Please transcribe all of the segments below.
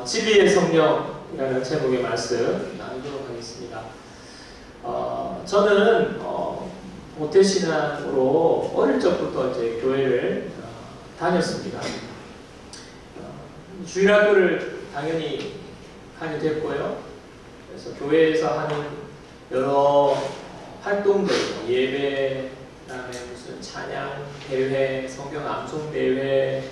진리의 성령이라는 제목의 말씀 나누도록 하겠습니다. 저는 모태신앙으로 어릴 적부터 이제 교회를 다녔습니다. 주일학교를 당연히 하게 됐고요. 그래서 교회에서 하는 여러 활동들, 예배, 그다음에 무슨 찬양 대회, 성경 암송 대회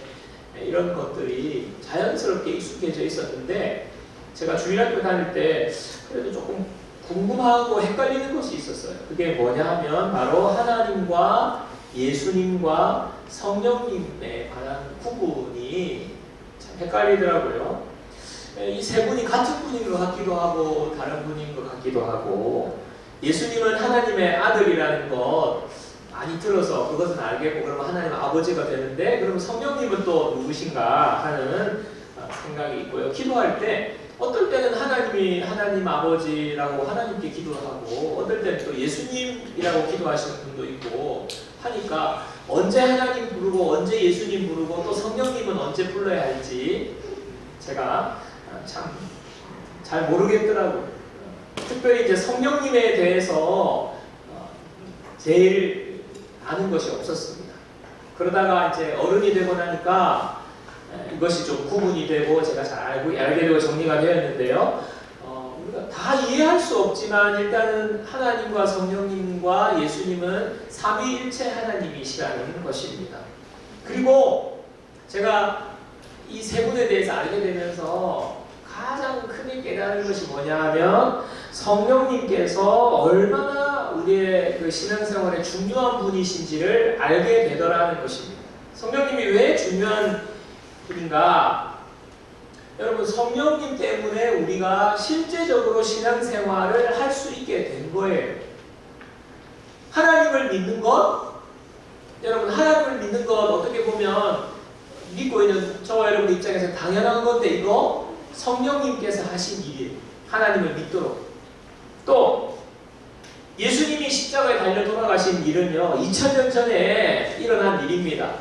이런 것들이 자연스럽게 익숙해져 있었는데, 제가 주일학교 다닐 때 그래도 조금 궁금하고 헷갈리는 것이 있었어요. 그게 뭐냐 하면 바로 하나님과 예수님과 성령님에 관한 구분이 참 헷갈리더라고요. 이 세 분이 같은 분인 것 같기도 하고 다른 분인 것 같기도 하고, 예수님은 하나님의 아들이라는 것 많이 들어서 그것은 알겠고, 그러면 하나님 아버지가 되는데, 그러면 성령님은 또 누구신가 하는 생각이 있고요. 기도할 때 어떨 때는 하나님 아버지라고 하나님께 기도하고, 어떨 때는 또 예수님이라고 기도하시는 분도 있고 하니까, 언제 하나님 부르고 언제 예수님 부르고 또 성령님은 언제 불러야 할지 제가 참 잘 모르겠더라고요. 특별히 이제 성령님에 대해서 제일 아는 것이 없었습니다. 그러다가 이제 어른이 되고 나니까 이것이 좀 구분이 되고 제가 잘 알게 되고 정리가 되었는데요. 우리가 다 이해할 수 없지만 일단은 하나님과 성령님과 예수님은 삼위일체 하나님이시라는 것입니다. 그리고 제가 이 세 분에 대해서 알게 되면서 가장 크게 깨달은 것이 뭐냐 하면, 성령님께서 얼마나 우리의 그 신앙생활에 중요한 분이신지를 알게 되더라는 것입니다. 성령님이 왜 중요한 분인가? 여러분, 성령님 때문에 우리가 실제적으로 신앙생활을 할 수 있게 된 거예요. 하나님을 믿는 것, 여러분, 하나님을 믿는 것 어떻게 보면 믿고 있는 저와 여러분 입장에서 당연한 건데, 이거 성령님께서 하신 일이에요. 하나님을 믿도록. 또 예수님이 십자가에 달려 돌아가신 일은요, 2000년 전에 일어난 일입니다.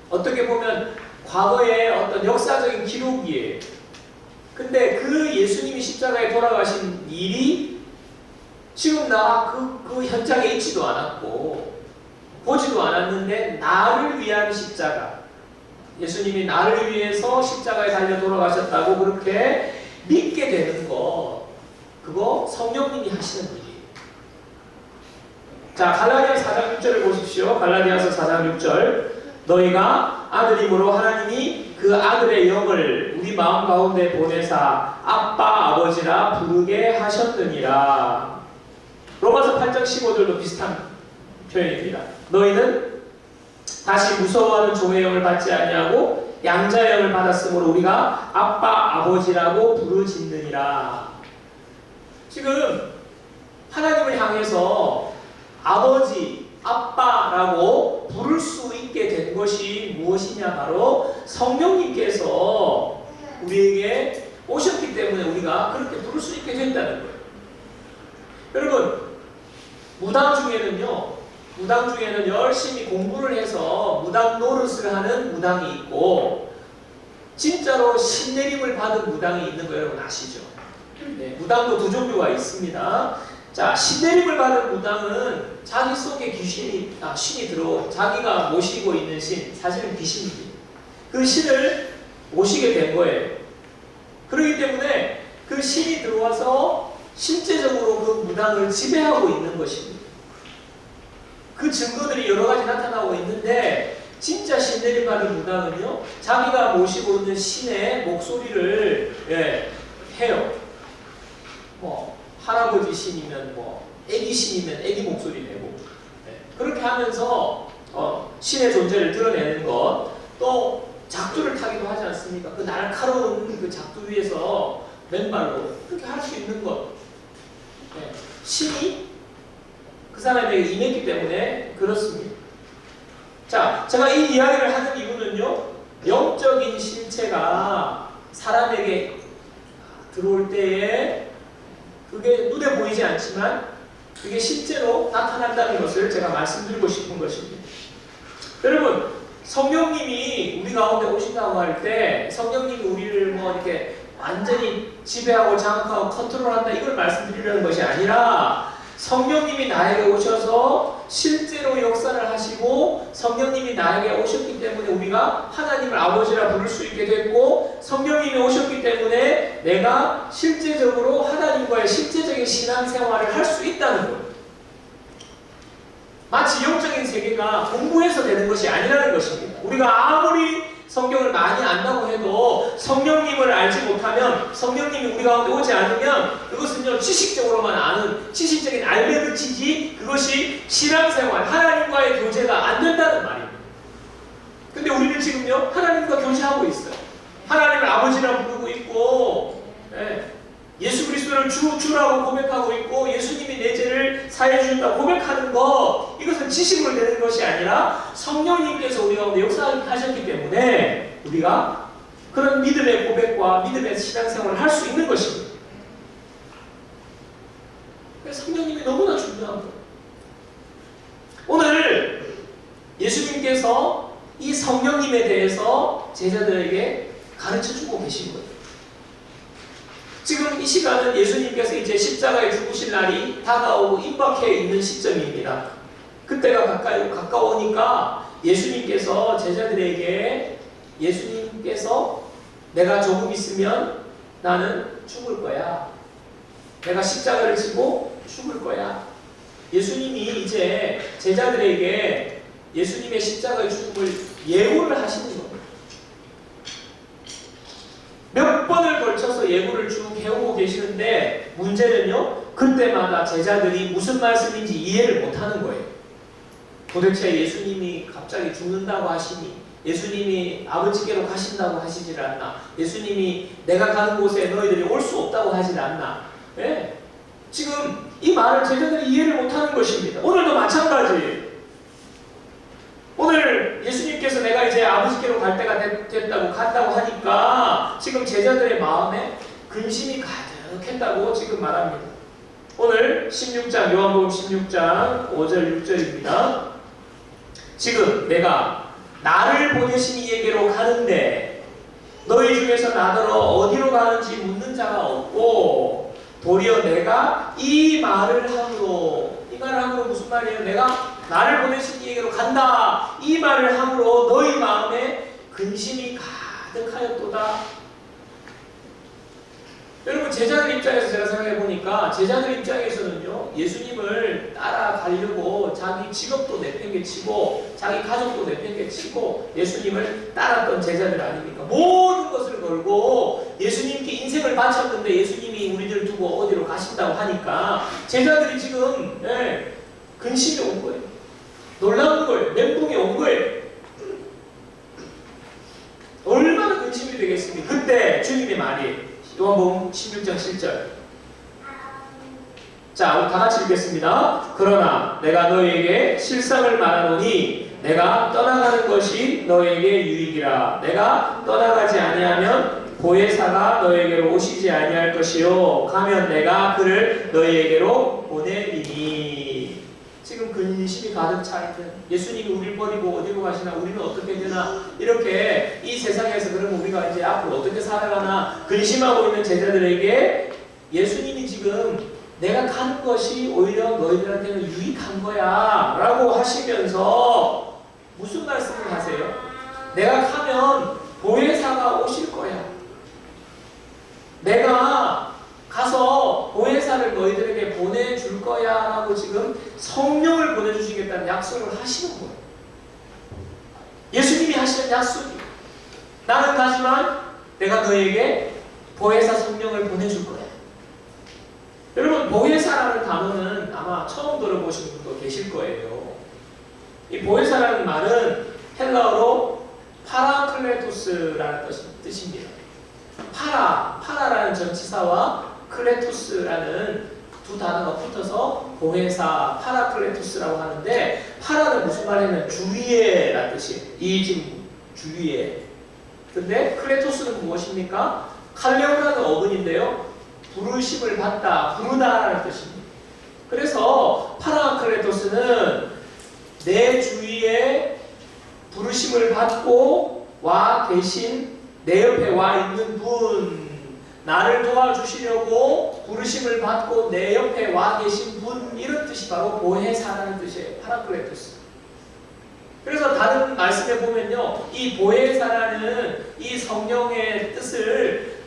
어떻게 보면 과거의 어떤 역사적인 기록이에요. 근데 그 예수님이 십자가에 돌아가신 일이 지금 나 그 현장에 있지도 않았고 보지도 않았는데, 나를 위한 십자가, 예수님이 나를 위해서 십자가에 달려 돌아가셨다고 그렇게 믿게 되는 것, 그거 성령님이 하시는 일이에요. 자, 갈라디아서 4장 6절을 보십시오. 갈라디아서 4장 6절. 너희가 아들임으로 하나님이 그 아들의 영을 우리 마음 가운데 보내사 아빠 아버지라 부르게 하셨느니라. 로마서 8장 15절도 비슷한 표현입니다. 너희는 다시 무서워하는 종의 영을 받지 아니하고 양자의 영을 받았으므로 우리가 아빠 아버지라고 부르짖느니라. 지금 하나님을 향해서 아버지, 아빠라고 부를 수 있게 된 것이 무엇이냐? 바로 성령님께서 우리에게 오셨기 때문에 우리가 그렇게 부를 수 있게 된다는 거예요. 여러분, 무당 중에는 열심히 공부를 해서 무당 노릇을 하는 무당이 있고, 진짜로 신내림을 받은 무당이 있는 거 여러분 아시죠? 네, 무당도 두 종류가 있습니다. 자, 신내림을 받은 무당은 자기 속에 신이 들어오, 자기가 모시고 있는 신, 사실은 귀신입니다. 그 신을 모시게 된 거예요. 그렇기 때문에 그 신이 들어와서 실제적으로 그 무당을 지배하고 있는 것입니다. 그 증거들이 여러 가지 나타나고 있는데, 진짜 신내림 받은 무당은요, 자기가 모시고 있는 신의 목소리를 해요. 할아버지 신이면 애기 신이면 애기 목소리 내고, 그렇게 하면서 신의 존재를 드러내는 것, 또 작두를 타기도 하지 않습니까? 그 날카로운 그 작두 위에서 맨발로 그렇게 할 수 있는 것, 신이 그 사람에게 임했기 때문에 그렇습니다. 자, 제가 이 이야기를 하는 이유는요, 영적인 실체가 사람에게 들어올 때에 그게 눈에 보이지 않지만 그게 실제로 나타난다는 것을 제가 말씀드리고 싶은 것입니다. 여러분, 성령님이 우리 가운데 오신다고 할 때, 성령님이 우리를 이렇게 완전히 지배하고 장악하고 컨트롤한다 이걸 말씀드리려는 것이 아니라 성령님이 나에게 오셔서 실제로 역사를 하시고 성령님이 나에게 오셨기 때문에 우리가 하나님을 아버지라 부를 수 있게 됐고 성령님이 오셨기 때문에 내가 실제적으로 하나님과의 실제적인 신앙생활을 할 수 있다는 거예요. 마치 영적인 세계가 공부해서 되는 것이 아니라는 것입니다. 우리가 아무리 성경을 많이 안다고 해도 성령님을 알지 못하면 성령님이 우리 가운데 오지 않으면 그것은요 지식적으로만 아는 지식적인 알배그치지 그것이 신앙생활 하나님과의 교제가 안 된다는 말입니다. 근데 우리는 지금요 하나님과 교제하고 있어요. 하나님을 아버지라 부르고 있고 예수 그리스도를 주라고 고백하고 있고 예수님이 내 죄를 사해 주셨다고 고백하는 것 이것은 지식으로 되는 것이 아니라 성령님께서 우리 가운데 역사하셨기 때문에 우리가 그런 믿음의 고백과 믿음의 신앙생활을 할 수 있는 것입니다. 그래서 성령님이 너무나 중요한 거예요. 오늘 예수님께서 이 성령님에 대해서 제자들에게 가르쳐주고 계신 거예요. 지금 이 시간은 예수님께서 이제 십자가에 죽으실 날이 다가오고 임박해 있는 시점입니다. 그때가 가까우니까 예수님께서 제자들에게 내가 조금 있으면 나는 죽을 거야. 내가 십자가를 지고 죽을 거야. 예수님이 이제 제자들에게 예수님의 십자가의 죽음을 예고를 하시는 겁니다. 몇 번을 걸쳐서 예고를 쭉 해오고 계시는데 문제는요 그때마다 제자들이 무슨 말씀인지 이해를 못하는 거예요. 도대체 예수님이 갑자기 죽는다고 하시니 예수님이 아버지께로 가신다고 하시질 않나 예수님이 내가 가는 곳에 너희들이 올 수 없다고 하질 않나 지금 이 말을 제자들이 이해를 못하는 것입니다. 오늘도 마찬가지예요. 오늘 예수님께서 내가 이제 아버지께로 갈 때가 간다고 하니까 지금 제자들의 마음에 근심이 가득했다고 지금 말합니다. 오늘 16장 요한복음 16장 5절 6절입니다. 지금 내가 나를 보내신 이에게로 가는데 너희 중에서 나더러 어디로 가는지 묻는 자가 없고 도리어 내가 이 말을 함으로 무슨 말이에요? 내가 나를 보내신 이에게로 간다. 이 말을 함으로 너희 마음에 근심이 가득하였도다. 여러분 제자들 입장에서 제가 생각해 보니까 제자들 입장에서는요 예수님을 따라가려고 자기 직업도 내팽개치고 자기 가족도 내팽개치고 예수님을 따랐던 제자들 아닙니까? 모든 것을 걸고 예수님께 인생을 바쳤는데 예수님이 우리들 두고 어디로 가신다고 하니까 제자들이 지금 근심이 온 거예요. 놀라운 거예요. 멘붕이 온 거예요. 얼마나 근심이 되겠습니까? 그때 주님의 말이 요한복음 16장 7절. 자, 우리 다 같이 읽겠습니다. 그러나 내가 너희에게 실상을 말하노니 내가 떠나가는 것이 너희에게 유익이라. 내가 떠나가지 아니하면 보혜사가 너희에게로 오시지 아니할 것이요 가면 내가 그를 너희에게로 보내리니. 지금 근심이 가득 차 있는 예수님이 우리를 버리고 어디로 가시나 우리는 어떻게 되나 이렇게 이 세상에서 그러면 우리가 이제 앞으로 어떻게 살아가나 근심하고 있는 제자들에게 예수님이 지금 내가 가는 것이 오히려 너희들한테는 유익한 거야 라고 하시면서 무슨 말씀을 하세요? 내가 가면 보혜사가 오실 거야. 내가 가서 보혜사를 너희들에게 보내줄 거야 라고 지금 성령을 보내주시겠다는 약속을 하시는 거예요. 예수님이 하시는 약속이 나는 가지만 내가 너희에게 보혜사 성령을 보내줄 거야. 여러분 보혜사라는 단어는 아마 처음 들어보신 분도 계실 거예요. 이 보혜사라는 말은 헬라어로 파라클레토스라는 뜻입니다. 파라라는 전치사와 클레토스라는 두 단어가 붙어서 보혜사, 파라클레토스라고 하는데 파라는 무슨 말이냐면 주위에 라는 뜻이에요. 이 지금 주위에. 근데 클레토스는 무엇입니까? 칼레오라는 어근인데요. 부르심을 받다, 부르다라는 뜻입니다. 그래서 파라클레토스는 내 주위에 부르심을 받고 와 계신 내 옆에 와 있는 분 나를 도와주시려고 부르심을 받고 내 옆에 와 계신 분, 이런 뜻이 바로 보혜사라는 뜻이에요. 파라클레토스. 그래서 다른 말씀에 보면요, 이 보혜사라는 이 성령의 뜻을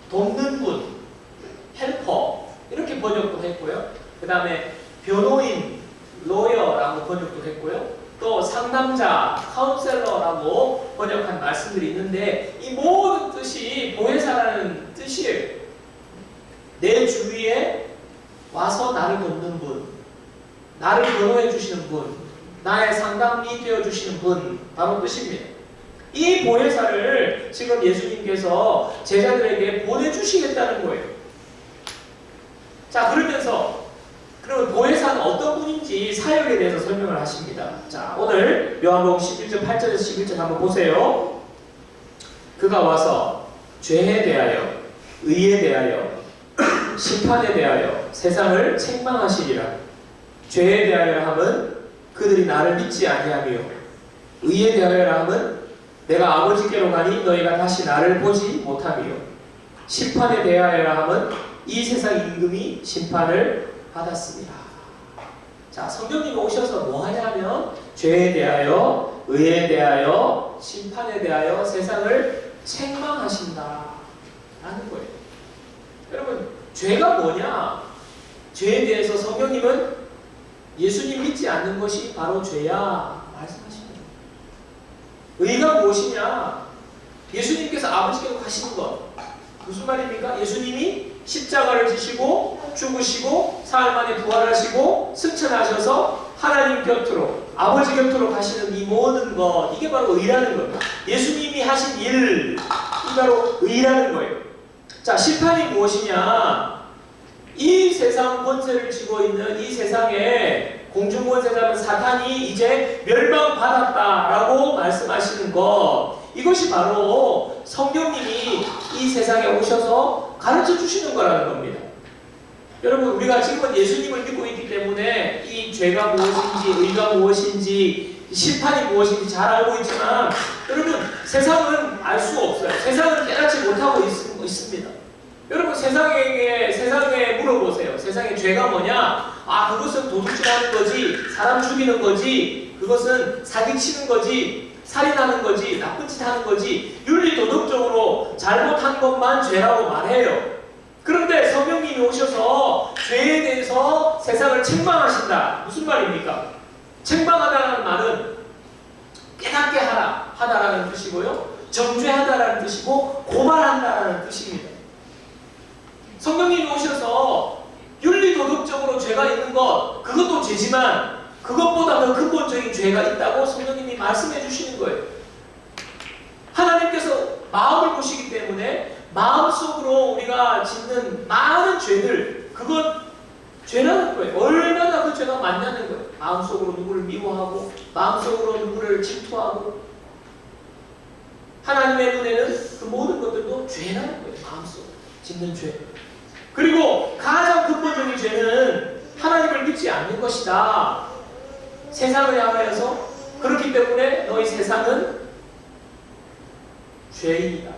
돕는 분, 헬퍼 이렇게 번역도 했고요. 그 다음에 변호인, 로여라고 번역도 했고요. 또 상담자, 카운셀러라고 번역한 말씀들이 있는데, 이 모든 뜻이 보혜사라는 뜻이에요. 내 주위에 와서 나를 돕는 분, 나를 변호해 주시는 분, 나의 상담이 되어 주시는 분, 바로 뜻입니다. 이 보혜사를 지금 예수님께서 제자들에게 보내주시겠다는 거예요. 자, 그러면서 그럼 보혜사는 어떤 분인지 사역에 대해서 설명을 하십니다. 자, 오늘 요한복음 11장 8절에서 11절 한번 보세요. 그가 와서 죄에 대하여, 의에 대하여, 심판에 대하여 세상을 책망하시리라. 죄에 대하여 함은 그들이 나를 믿지 아니하며, 의에 대하여 함은 내가 아버지께로 가니 너희가 다시 나를 보지 못하며, 심판에 대하여 함은 이 세상 임금이 심판을 받았습니다. 자, 성령님이 오셔서 뭐 하냐면 죄에 대하여, 의에 대하여, 심판에 대하여 세상을 책망하신다 라는 거예요. 여러분, 죄가 뭐냐? 죄에 대해서 성령님은 예수님 믿지 않는 것이 바로 죄야 말씀하십니다. 의가 무엇이냐? 예수님께서 아버지께로 가시는 것. 무슨 말입니까? 예수님이 십자가를 지시고 죽으시고 사흘 만에 부활하시고 승천하셔서 하나님 곁으로, 아버지 곁으로 가시는 이 모든 것, 이게 바로 의라는 겁니다. 예수님이 하신 일, 이 바로 의라는 거예요. 자, 심판이 무엇이냐? 이 세상 권세를 쥐고 있는 이 세상에 공중권세자는 사탄이 이제 멸망받았다라고 말씀하시는 것, 이것이 바로 성령님이 이 세상에 오셔서 가르쳐 주시는 거라는 겁니다. 여러분, 우리가 지금은 예수님을 믿고 있기 때문에 이 죄가 무엇인지, 의가 무엇인지, 심판이 무엇인지 잘 알고 있지만, 여러분, 세상은 알 수 없어요. 세상은 깨닫지 못하고 있습니다. 여러분, 세상에 물어보세요. 세상의 죄가 뭐냐? 아, 그것은 도둑질하는 거지, 사람 죽이는 거지, 그것은 사기치는 거지, 살인하는 거지, 나쁜 짓 하는 거지, 윤리도덕적으로 잘못한 것만 죄라고 말해요. 그런데 성령님이 오셔서 죄에 대해서 세상을 책망하신다. 무슨 말입니까? 책망하다라는 말은 깨닫게 하다라는 뜻이고요, 정죄하다라는 뜻이고, 고발한다라는 뜻입니다. 성령님이 오셔서 윤리도덕적으로 죄가 있는 것, 그것도 죄지만 그것보다 더 근본적인 죄가 있다고 성령님이 말씀해 주시는 거예요. 하나님께서 마음을 보시기 때문에 마음속으로 우리가 짓는 많은 죄들, 그것 죄라는 거예요. 얼마나 그 죄가 많냐는 거예요. 마음속으로 누구를 미워하고, 마음속으로 누구를 질투하고, 하나님의 눈에는 그 모든 것들도 죄라는 거예요. 마음속으로 짓는 죄. 그리고 가장 근본적인 죄는 하나님을 믿지 않는 것이다. 세상을 향하여서, 그렇기 때문에 너희 세상은 죄인이다,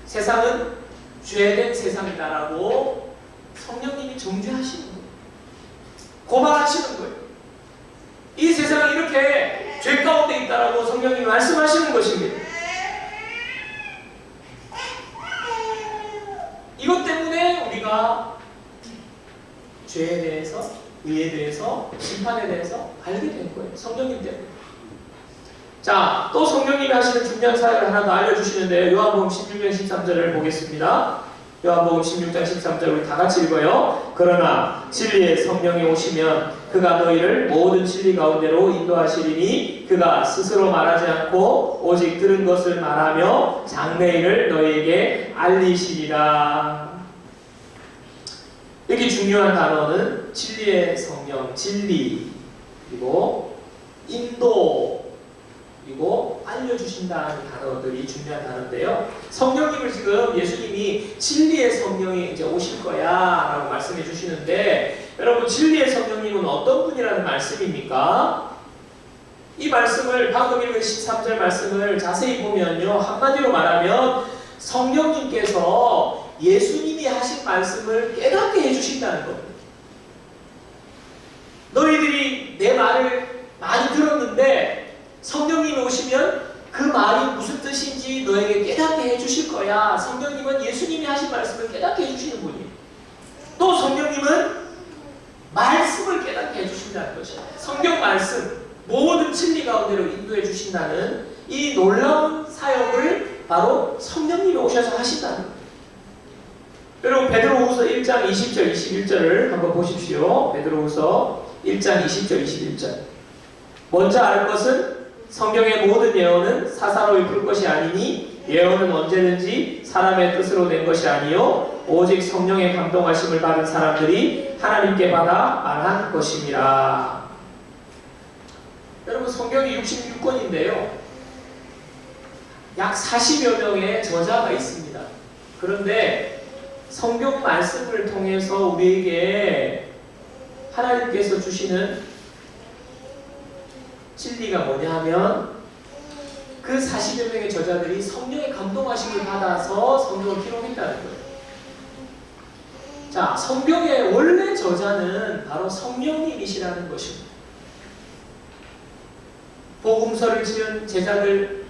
세상은 죄된 세상이다라고 성령님이 정죄하시는 거예요. 고발하시는 거예요. 이 세상이 이렇게 죄 가운데 있다라고 성령님이 말씀하시는 것입니다. 이것 때문에 우리가 죄에 대해서, 의에 대해서, 심판에 대해서 알게 된 거예요. 성령님 때문에. 자, 또 성령님이 하시는 중요한 사역을 하나 더 알려주시는데요. 요한복음 16장 13절을 보겠습니다. 요한복음 16장 13절 우리 다 같이 읽어요. 그러나 진리의 성령이 오시면 그가 너희를 모든 진리 가운데로 인도하시리니 그가 스스로 말하지 않고 오직 들은 것을 말하며 장래일을 너희에게 알리시리라. 여기 중요한 단어는 진리의 성령, 진리, 그리고 인도, 그리고 알려주신다는 단어들이 중요한 단어인데요. 성령님을 지금 예수님이 진리의 성령이 이제 오실 거야 라고 말씀해 주시는데, 여러분, 진리의 성령님은 어떤 분이라는 말씀입니까? 이 말씀을, 방금 읽은 13절 말씀을 자세히 보면요, 한마디로 말하면 성령님께서 예수님이 하신 말씀을 깨닫게 해주신다는 겁니다. 너희들이 내 말을 많이 들었는데 성령님이 오시면 그 말이 무슨 뜻인지 너에게 깨닫게 해주실 거야. 성령님은 예수님이 하신 말씀을 깨닫게 해주시는 분이에요. 또 성령님은 말씀을 깨닫게 해주신다는 거죠. 성경 말씀, 모든 진리 가운데로 인도해 주신다는 이 놀라운 사역을 바로 성령님이 오셔서 하신다는 거예요. 여러분 베드로후서 1장 20절 21절을 한번 보십시오. 베드로후서 1장 20절 21절. 먼저 알 것은 성경의 모든 예언은 사사로이 풀 것이 아니니 예언은 언제든지 사람의 뜻으로 낸 것이 아니요 오직 성령의 감동하심을 받은 사람들이 하나님께 받아 말한 것입니다. 여러분 성경이 66권인데요. 약 40여 명의 저자가 있습니다. 그런데 성경 말씀을 통해서 우리에게 하나님께서 주시는 진리가 뭐냐 하면 그 40여 명의 저자들이 성령의 감동하심을 받아서 성경을 기록했다는 거예요. 자, 성경의 원래 저자는 바로 성령님이시라는 것입니다. 복음서를 지은 제자들,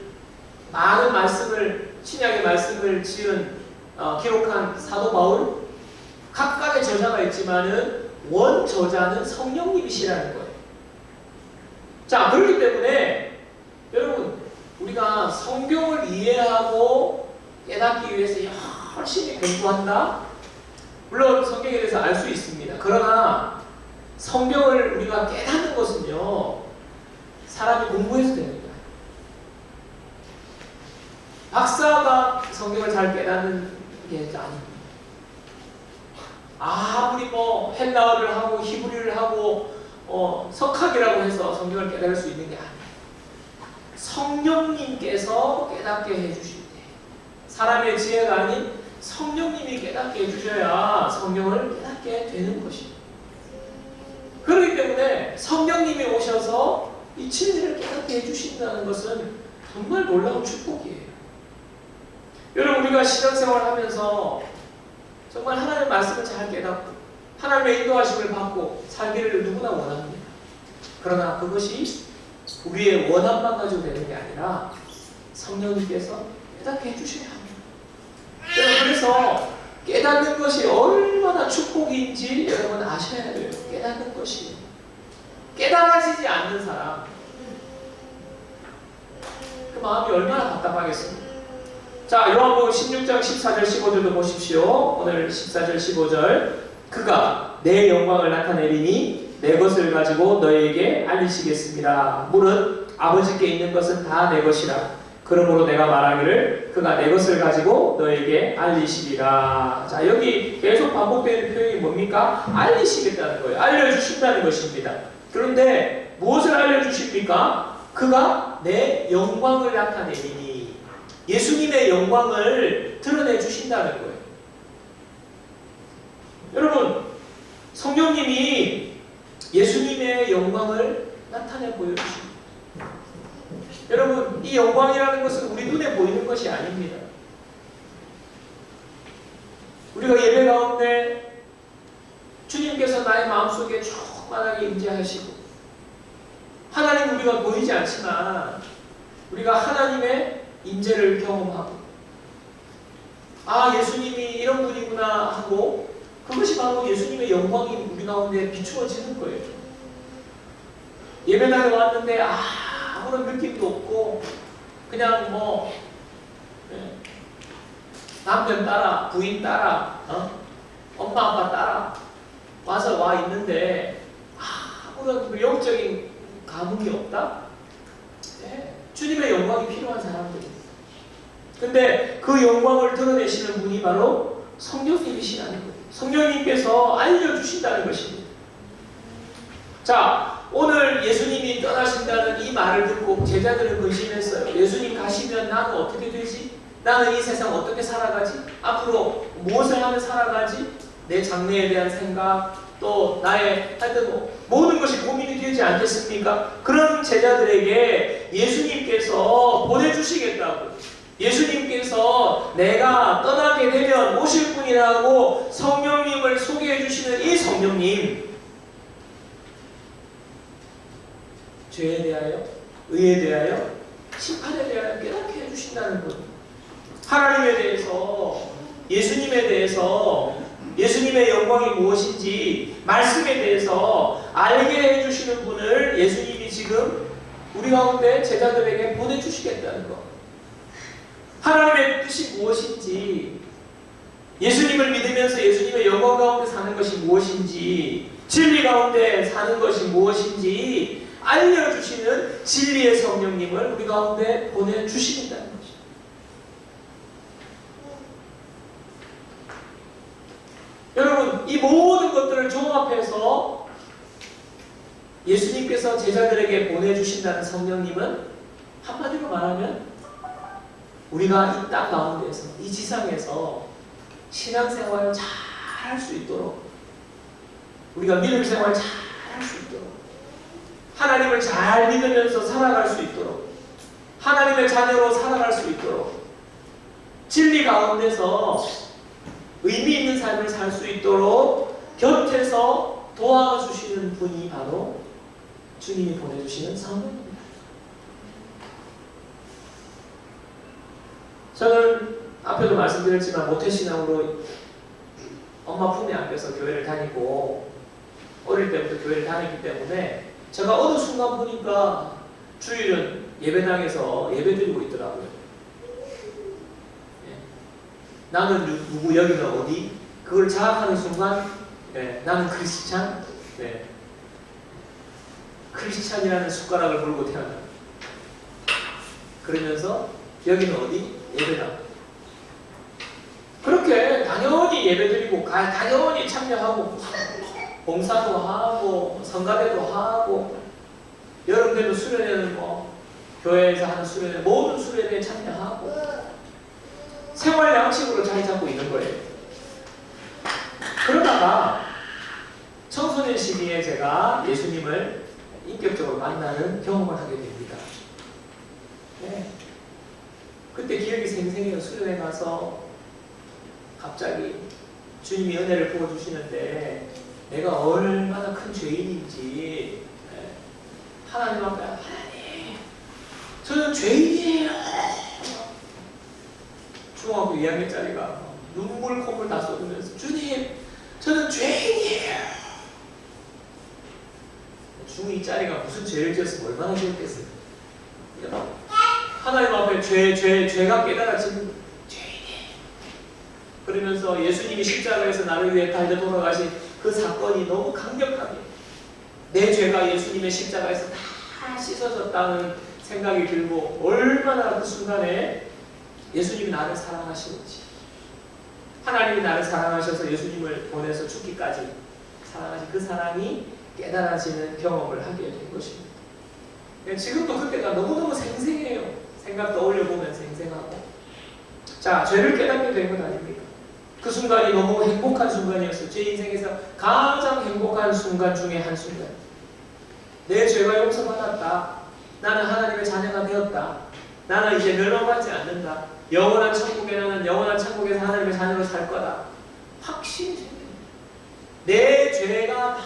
많은 말씀을, 신약의 말씀을 기록한 사도 바울, 각각의 저자가 있지만은 원 저자는 성령님이시라는 거예요. 자, 그렇기 때문에 여러분 우리가 성경을 이해하고 깨닫기 위해서 열심히 공부한다? 물론 성경에 대해서 알 수 있습니다. 그러나 성경을 우리가 깨닫는 것은요 사람이 공부해서 됩니다. 박사가 성경을 잘 깨닫는 게 아닙니다. 아무리 뭐 헬라어를 하고 히브리를 하고 석학이라고 해서 성경을 깨달을 수 있는 게 아니에요. 성령님께서 깨닫게 해주실 때, 사람의 지혜가 아닌 성령님이 깨닫게 해주셔야 성경을 깨닫게 되는 것입니다. 그렇기 때문에 성령님이 오셔서 이 진리를 깨닫게 해주신다는 것은 정말 놀라운 축복이에요. 여러분 우리가 신앙생활을 하면서 정말 하나님의 말씀을 잘 깨닫고 하나님의 인도하심을 받고 살기를 누구나 원합니다. 그러나 그것이 우리의 원함만 가지고 되는 게 아니라 성령님께서 깨닫게 해주셔야 합니다. 그래서 깨닫는 것이 얼마나 축복인지 여러분 아셔야 돼요. 깨닫는 것이. 깨달아지지 않는 사람 그 마음이 얼마나 답답하겠습니까? 자, 요한복음 16장 14절 15절도 보십시오. 오늘 14절 15절. 그가 내 영광을 나타내리니 내 것을 가지고 너희에게 알리시겠습니다. 무릇 아버지께 있는 것은 다 내 것이라. 그러므로 내가 말하기를 그가 내 것을 가지고 너에게 알리시리라. 자, 여기 계속 반복되는 표현이 뭡니까? 알리시겠다는 거예요. 알려주신다는 것입니다. 그런데 무엇을 알려주십니까? 그가 내 영광을 나타내리니 예수님의 영광을 드러내 주신다는 거예요. 여러분 성령님이 예수님의 영광을 나타내 보여주십니다. 여러분 이 영광이라는 것은 우리 눈에 보이는 것이 아닙니다. 우리가 예배 가운데 주님께서 나의 마음속에 충만하게 임재하시고 하나님 우리가 보이지 않지만 우리가 하나님의 임재를 경험하고 아 예수님이 이런 분이구나 하고 그것이 바로 예수님의 영광이 우리 가운데 비추어지는 거예요. 예배당에 왔는데 아무런 느낌도 없고 그냥 뭐 남편 따라 부인 따라 엄마 아빠 따라 와서 와 있는데 아무런 영적인 감흥이 없다? 네. 주님의 영광이 필요한 사람들입니다. 근데 그 영광을 드러내시는 분이 바로 성령님이시라는 거예요. 성령님께서 알려주신다는 것입니다. 자, 오늘 예수님이 떠나신다는 이 말을 듣고 제자들은 근심했어요. 예수님 가시면 나는 어떻게 되지? 나는 이 세상 어떻게 살아가지? 앞으로 무엇을 하며 살아가지? 내 장래에 대한 생각, 또 나의 하여튼 모든 것이 고민이 되지 않겠습니까? 그런 제자들에게 예수님께서 보내주시겠다고, 예수님께서 내가 떠나게 되면 오실 짝꿍이라고 성령님을 소개해 주시는 이 성령님, 죄에 대하여, 의에 대하여, 심판에 대하여 깨닫게 해주신다는 분. 하나님에 대해서, 예수님에 대해서, 예수님의 영광이 무엇인지 말씀에 대해서 알게 해주시는 분을 예수님이 지금 우리 가운데 제자들에게 보내주시겠다는 것. 하나님의 뜻이 무엇인지, 예수님을 믿으면서 예수님의 영광 가운데 사는 것이 무엇인지, 진리 가운데 사는 것이 무엇인지 알려주시는 진리의 성령님을 우리 가운데 보내주시겠다는 것입니다. 여러분, 이 모든 것들을 종합해서 예수님께서 제자들에게 보내주신다는 성령님은 한마디로 말하면 우리가 이 땅 가운데서, 이 지상에서 신앙생활을 잘 할 수 있도록, 우리가 믿음생활 잘 할 수 있도록, 하나님을 잘 믿으면서 살아갈 수 있도록, 하나님의 자녀로 살아갈 수 있도록, 진리 가운데서 의미 있는 삶을 살 수 있도록 곁에서 도와주시는 분이 바로 주님이 보내주시는 성령입니다. 저는 앞에도 말씀드렸지만 모태신앙으로 엄마 품에 안겨서 교회를 다니고 어릴 때부터 교회를 다녔기 때문에 제가 어느 순간 보니까 주일은 예배당에서 예배드리고 있더라고요. 나는 누구, 여기는 어디? 그걸 자각하는 순간 나는 크리스찬? 크리스찬이라는 숟가락을 물고 태어나. 그러면서 여기는 어디? 예배당. 그렇게 당연히 예배드리고 당연히 참여하고 봉사도 하고 성가대도 하고 여름에도 수련회는 교회에서 하는 수련회 모든 수련회에 참여하고 생활 양식으로 자리 잡고 있는 거예요. 그러다가 청소년 시기에 제가 예수님을 인격적으로 만나는 경험을 하게 됩니다. 그때 기억이 생생해요. 수련회 가서 갑자기 주님이 은혜를 부어주시는데 내가 얼마나 큰 죄인인지 하나님 앞에 하나님 저는 죄인이에요. 중학교 2학년짜리가 눈물 콧물 다 쏟으면서 주님 저는 죄인이에요. 중2짜리가 무슨 죄를 지었으면 얼마나 좋겠어요. 하나님 앞에 죄가 깨달아지는 죄인이에요. 그러면서 예수님이 십자가에서 나를 위해 달려 돌아가신 그 사건이 너무 강력하게 내 죄가 예수님의 십자가에서 다 씻어졌다는 생각이 들고 얼마나 그 순간에 예수님이 나를 사랑하시는지, 하나님이 나를 사랑하셔서 예수님을 보내서 죽기까지 사랑하신 그 사랑이 깨달아지는 경험을 하게 된 것입니다. 지금도 그때가 너무너무 생생해요. 생각 떠올려보면 생생하고. 자, 죄를 깨닫게 된 건 아닙니까? 그 순간이 너무 행복한 순간이었어요. 제 인생에서 가장 행복한 순간 중에 한 순간. 내 죄가 용서받았다. 나는 하나님의 자녀가 되었다. 나는 이제 멸망받지 않는다. 영원한 천국에 나는 영원한 천국에서 하나님의 자녀로 살 거다. 확신이 생깁니다. 내 죄가 다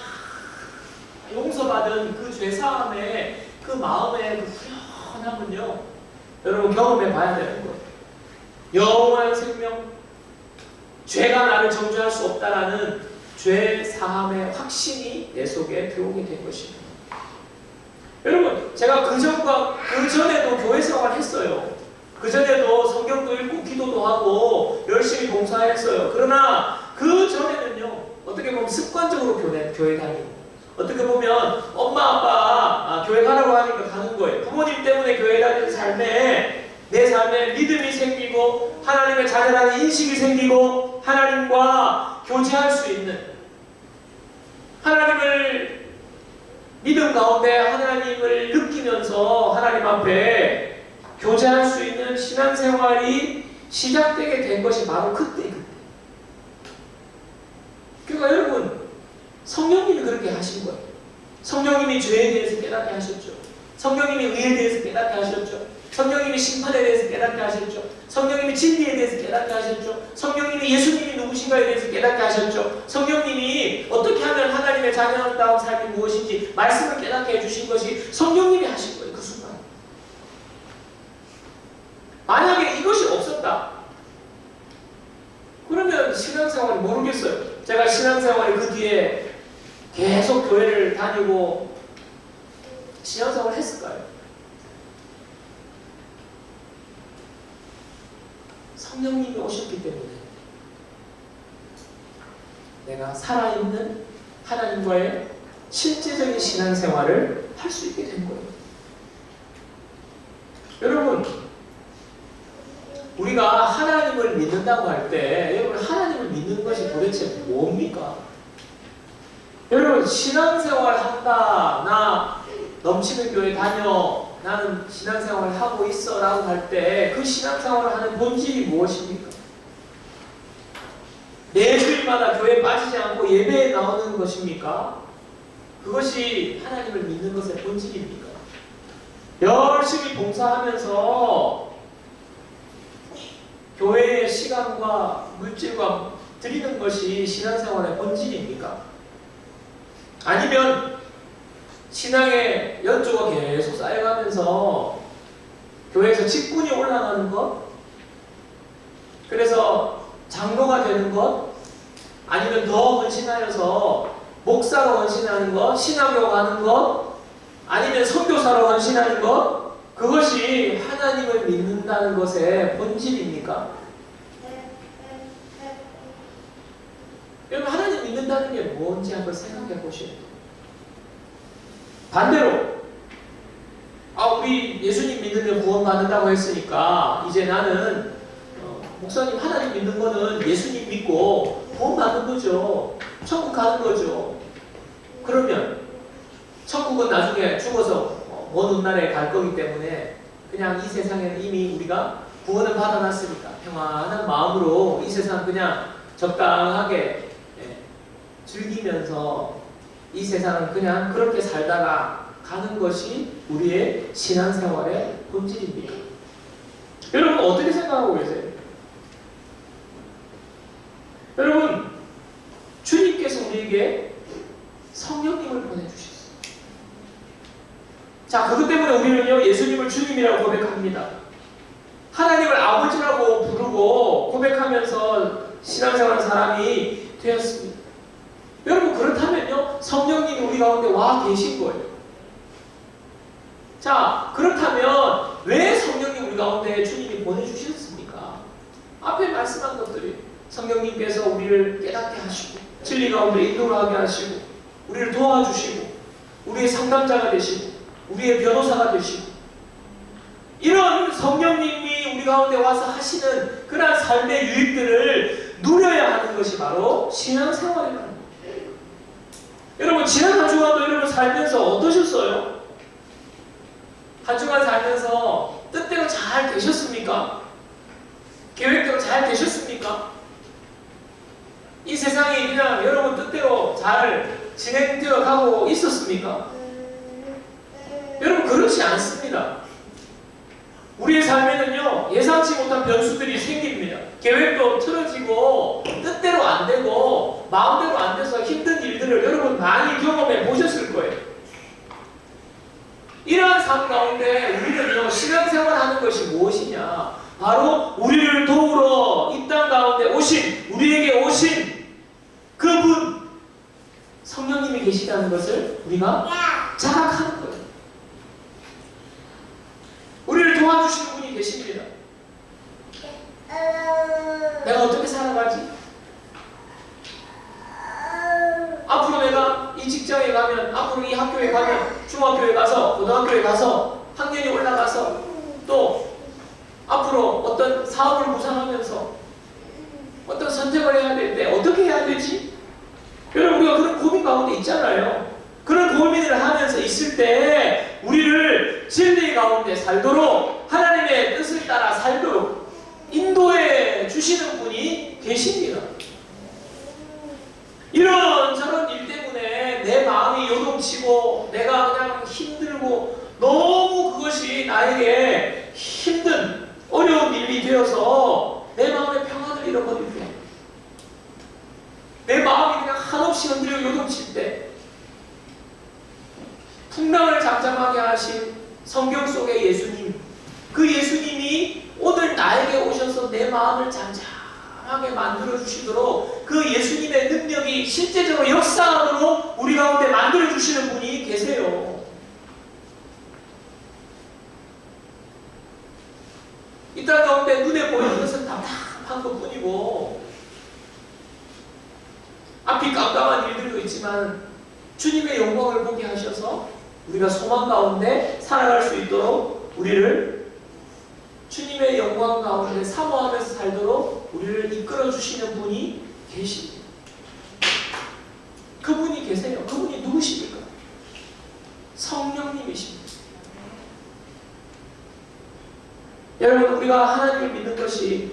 용서받은 그 죄사함의 그 마음의 그 후련함은요, 여러분 경험해 봐야 되는 거예요. 영원한 생명, 죄가 나를 정죄할 수 없다라는 죄 사함의 확신이 내 속에 들어오게 된 것입니다. 여러분, 제가 그 전에도 교회 생활을 했어요. 그 전에도 성경도 읽고 기도도 하고 열심히 봉사했어요. 그러나 그 전에는요, 어떻게 보면 습관적으로 교회 다니고, 어떻게 보면 엄마 아빠 교회 가라고 하니까 가는 거예요. 부모님 때문에 교회 다니는 삶에 내 삶에 믿음이 생기고 하나님의 자녀라는 인식이 생기고 하나님과 교제할 수 있는, 하나님을 믿음 가운데 하나님을 느끼면서 하나님 앞에 교제할 수 있는 신앙생활이 시작되게 된 것이 바로 그때. 그러니까 여러분, 성령님이 그렇게 하신 거예요. 성령님이 죄에 대해서 깨닫게 하셨죠. 성령님이 의에 대해서 깨닫게 하셨죠. 성령님이 심판에 대해서 깨닫게 하셨죠. 성령님이 진리에 대해서 깨닫게 하셨죠. 성령님이 예수님이 누구신지 누구신가에 대해서 깨닫게 하셨죠. 성령님이 어떻게 하면 하나님의 자녀다운 삶이 무엇인지 말씀을 깨닫게 해주신 것이 성령님이 하신 거예요. 그 순간. 만약에 이것이 없었다, 그러면 신앙생활이 모르겠어요. 제가 신앙생활이 그 뒤에 계속 교회를 다니고 신앙생활을 했을까요? 성령님이 오셨기 때문에 내가 살아있는 하나님과의 실제적인 신앙생활을 할 수 있게 된 거예요. 여러분, 우리가 하나님을 믿는다고 할 때 여러분, 하나님을 믿는 것이 도대체 뭡니까? 여러분, 신앙생활 한다, 나 넘치는 교회 다녀, 나는 신앙생활을 하고 있어 라고 할 때 그 신앙생활을 하는 본질이 무엇입니까? 매주일마다 교회에 빠지지 않고 예배에 나오는 것입니까? 그것이 하나님을 믿는 것의 본질입니까? 열심히 봉사하면서 교회의 시간과 물질과 드리는 것이 신앙생활의 본질입니까? 아니면 신앙의 연조가 계속 쌓여가면서 교회에서 직분이 올라가는 것, 그래서 장로가 되는 것, 아니면 더 헌신하여서 목사로 헌신하는 것, 신학교 가는 것, 아니면 선교사로 헌신하는 것, 그것이 하나님을 믿는다는 것의 본질입니까? 여러분, 하나님 믿는다는 게 뭔지 한번 생각해 보시면 돼요. 반대로 우리 예수님 믿으면 구원 받는다고 했으니까 이제 나는 목사님 하나님 믿는 거는 예수님 믿고 구원 받는 거죠. 천국 가는 거죠. 그러면 천국은 나중에 죽어서 먼 훗날에 갈 거기 때문에 그냥 이 세상에는 이미 우리가 구원을 받아놨으니까 평안한 마음으로 이 세상 그냥 적당하게 즐기면서 이 세상은 그냥 그렇게 살다가 가는 것이 우리의 신앙생활의 본질입니다. 여러분, 어떻게 생각하고 계세요? 여러분, 주님께서 우리에게 성령님을 보내주셨어요. 자, 그것 때문에 우리는요, 예수님을 주님이라고 고백합니다. 하나님을 아버지라고 부르고 고백하면서 신앙생활하는 사람이 되었습니다. 여러분, 그렇다면요, 성령님이 우리 가운데 와 계신 거예요. 자, 그렇다면 왜 성령님 우리 가운데 주님이 보내주셨습니까? 앞에 말씀한 것들이 성령님께서 우리를 깨닫게 하시고 진리 가운데 인도하게 하시고 우리를 도와주시고 우리의 상담자가 되시고 우리의 변호사가 되시고 이런 성령님이 우리 가운데 와서 하시는 그러한 삶의 유익들을 누려야 하는 것이 바로 신앙생활이라는 거예요. 여러분, 지난 한 주간도 여러분 살면서 어떠셨어요? 한 주간 살면서 뜻대로 잘 되셨습니까? 계획대로 잘 되셨습니까? 이 세상이 그냥 여러분 뜻대로 잘 진행되어 가고 있었습니까? 여러분, 그렇지 않습니다. 우리의 삶에는요, 예상치 못한 변수들이 생깁니다. 계획도 틀어지고 뜻대로 안 되고 마음대로 안 돼서 힘든 일들을 여러분 많이 경험해 보셨을 거예요. 이러한 삶 가운데 우리는요, 신앙생활하는 것이 무엇이냐? 바로 우리를 도우러 이 땅 가운데 오신, 우리에게 오신 그분 성령님이 계시다는 것을 우리가 자각하는 거예요. 우리를 도와주시는 분이 계십니다. 내가 어떻게 살아가지? 앞으로 내가 이 직장에 가면, 앞으로 이 학교에 가면, 중학교에 가서, 고등학교에 가서, 학년이 올라가서, 또 앞으로 어떤 사업을 구상하면서 어떤 선택을 해야 될 때 어떻게 해야 되지? 여러분, 우리가 그런 고민 가운데 있잖아요. 그런 고민을 하면서 있을 때 우리를 진리 가운데 살도록, 하나님의 뜻을 따라 살도록 인도해 주시는 분이 계십니다. 이런저런 일 때문에 내 마음이 요동치고 내가 그냥 힘들고 너무 그것이 나에게 힘든 어려운 일이 되어서 내 마음의 평안을 잃어버릴 때 없이 흔들려 요동칠 때 풍랑을 잠잠하게 하신 성경 속의 예수님, 그 예수님이 오늘 나에게 오셔서 내 마음을 잠잠하게 만들어 주시도록 그 예수님의 능력이 실제적으로 역사함으로 우리 가운데 만들어 주시는 분이 계세요. 이 땅 가운데 눈에 보이는 것은 답답한 것뿐이고 앞이 깜깜한 일들도 있지만 주님의 영광을 보게 하셔서 우리가 소망 가운데 살아갈 수 있도록 우리를 주님의 영광 가운데 사모하면서 살도록 우리를 이끌어 주시는 분이 계십니다. 그분이 계세요. 그분이 누구십니까? 성령님이십니다. 여러분, 우리가 하나님을 믿는 것이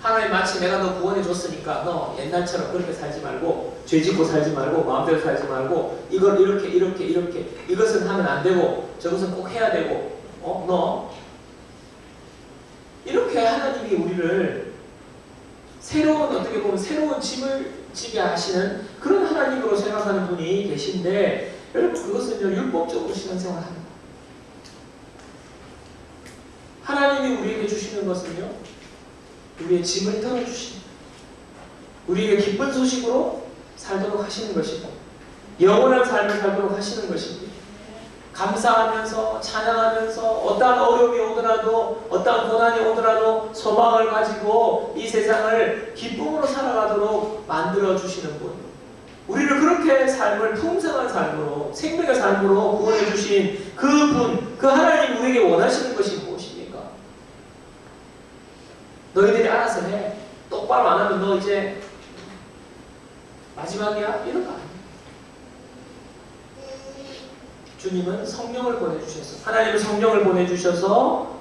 하나님 마치 내가 너 구원해 줬으니까 너 옛날처럼 그렇게 살지 말고 죄 짓고 살지 말고 마음대로 살지 말고 이걸 이렇게 이것은 하면 안 되고 저것은 꼭 해야 되고 너 이렇게 하나님이 우리를 새로운 어떻게 보면 새로운 짐을 지게 하시는 그런 하나님으로 생각하는 분이 계신데 여러분 그것은요 율법적으로 신앙생활 하는 거예요. 하나님이 우리에게 주시는 것은요 우리의 짐을 털어주시는 우리에게 기쁜 소식으로 살도록 하시는 것이고 영원한 삶을 살도록 하시는 것입니다. 감사하면서 찬양하면서 어떠한 어려움이 오더라도 어떠한 고난이 오더라도 소망을 가지고 이 세상을 기쁨으로 살아가도록 만들어주시는 분, 우리를 그렇게 삶을 풍성한 삶으로 생명의 삶으로 구원해 주신 그분, 그 하나님 우리에게 원하시는 것이 무엇입니까? 너희들이 알아서 해. 똑바로 안 하면 너 이제 마지막이야? 이런 거 아니에요. 주님은 성령을 보내주셔서 하나님은 성령을 보내주셔서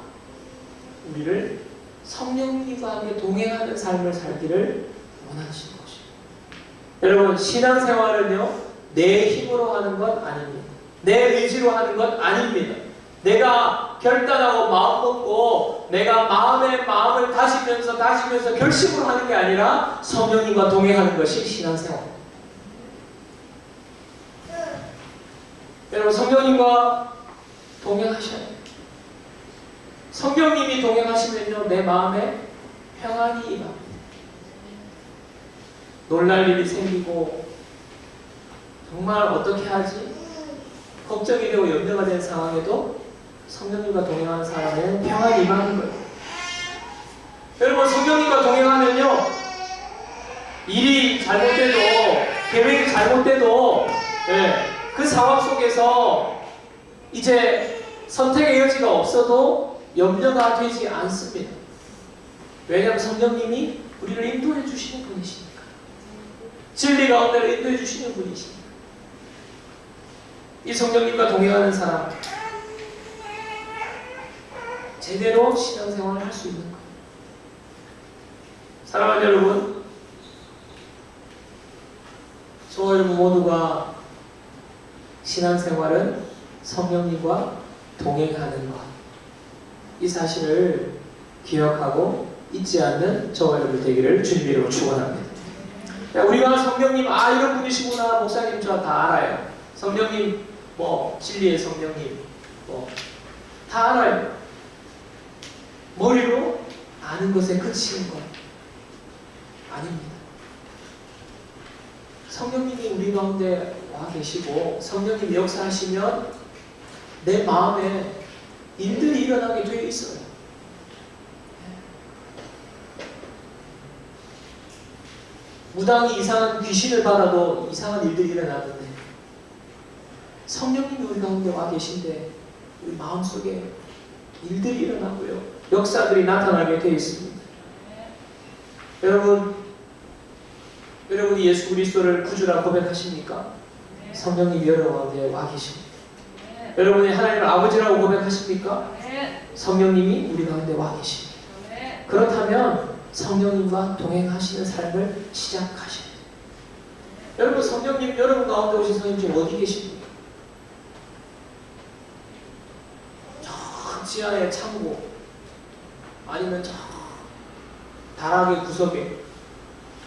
우리를 성령님과 함께 동행하는 삶을 살기를 원하시는 것입니다. 여러분 신앙생활은요 내 힘으로 하는 것 아닙니다. 내 의지로 하는 것 아닙니다. 내가 결단하고 마음먹고 내가 마음을 다지면서 결심으로 하는 게 아니라 성령님과 동행하는 것이 신앙생활입니다. 여러분 성령님과 동행하셔야 돼요. 성령님이 동행하시면요 내 마음에 평안이 임합니다. 놀랄 일이 생기고 정말 어떻게 하지? 걱정이 되고 염려가 된 상황에도 성령님과 동행하는 사람에는 평안이 임하는 거예요. 여러분 성령님과 동행하면요 일이 잘못돼도 계획이 잘못돼도 그 상황 속에서 이제 선택의 여지가 없어도 염려가 되지 않습니다. 왜냐하면 성령님이 우리를 인도해 주시는 분이시니까. 진리 가운데를 인도해 주시는 분이시니까. 이 성령님과 동행하는 사람 제대로 신앙생활을 할 수 있는 거예요. 사랑하는 여러분, 저와 여러분 모두가 신앙생활은 성령님과 동행하는 것, 이 사실을 기억하고 잊지 않는 저와 여러분 되기를 주님 이름으로 축원합니다. 우리가 성령님 이런 분이시구나 목사님 저 다 알아요. 성령님 진리의 성령님 다 알아요. 머리로 아는 것에 그치는 것 아닙니다. 성령님이 우리 가운데 와 계시고 성령님이 역사하시면 내 마음에 일들이 일어나게 되어 있어요. 무당이 이상한 귀신을 받아도 이상한 일들이 일어나는데 성령님이 우리 가운데 와 계신데 우리 마음속에 일들이 일어나고요. 역사들이 나타나게 되어 있습니다. 여러분이 예수 그리스도를 구주라 고백하십니까? 성령님이 여러분 가운데 와 계십니다. 여러분이 하나님을 아버지라고 고백하십니까? 성령님이 우리 가운데 와 계십니다. 그렇다면 성령님과 동행하시는 삶을 시작하셔야 돼요. 여러분 성령님 여러분 가운데 오신 성령님 지금 어디 계십니까? 저 지하의 창고 아니면 저 다락의 구석에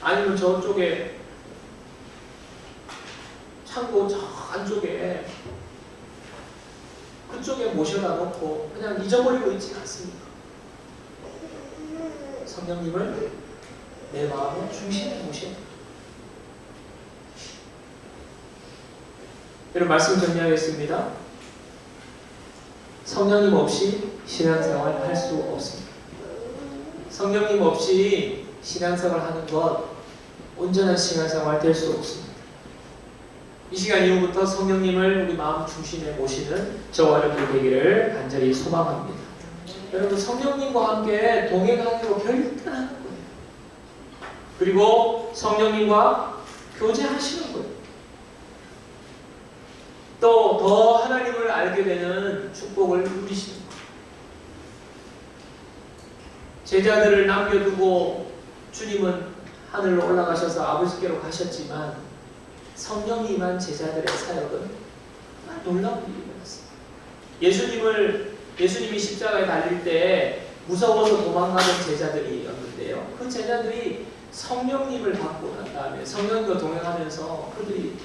아니면 저쪽에 창고 저 안쪽에 그쪽에 모셔다 놓고 그냥 잊어버리고 있지 않습니까? 성령님을 내 마음의 중심에 모셔야 됩니다. 여러분 말씀 정리하겠습니다. 성령님 없이 신앙생활 할 수 없습니다. 성령님 없이 신앙생활 하는 것 온전한 신앙생활 될 수 없습니다. 이 시간 이후부터 성령님을 우리 마음 중심에 모시는 저와 여러분 되기를 간절히 소망합니다. 여러분 성령님과 함께 동행하기로 결단하는 거예요. 그리고 성령님과 교제하시는 거예요. 또 더 하나님을 알게 되는 축복을 누리시는 거예요. 제자들을 남겨두고 주님은 하늘로 올라가셔서 아버지께로 가셨지만 성령님만 제자들의 사역은 정말 놀라운 일이 일어났습니다. 예수님이 십자가에 달릴 때 무서워서 도망가는 제자들이었는데요. 그 제자들이 성령님을 받고 난 다음에 성령님과 동행하면서 그들이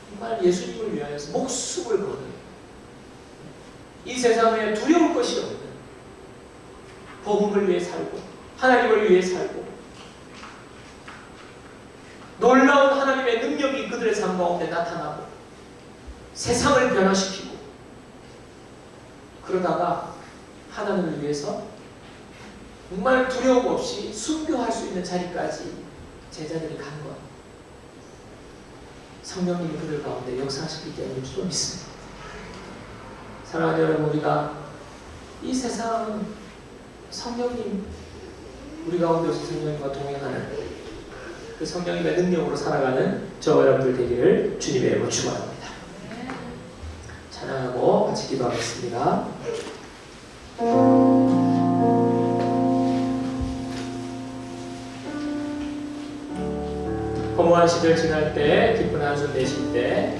정말 예수님을 위하여서 목숨을 거는 이 세상에 두려울 것이 없는 복음을 위해 살고 하나님을 위해 살고 놀라운 하나님의 능력이 그들의 삶 가운데 나타나고 세상을 변화시키고 그러다가 하나님을 위해서 정말 두려움 없이 순교할 수 있는 자리까지 제자들이 간 것. 성령님이 그들 가운데 역사하시기 때문일 줄 믿습니다. 사랑하는 여러분, 우리가 이 세상 성령님 우리 가운데서 성령님과 동행하는 그 성령님의 능력으로 살아가는 저와 여러분들 되기를 주님의 이름으로 축원합니다. 찬양하고 같이 기도하겠습니다. 허무한 시절 지날 때 기쁜 한숨 내쉴 때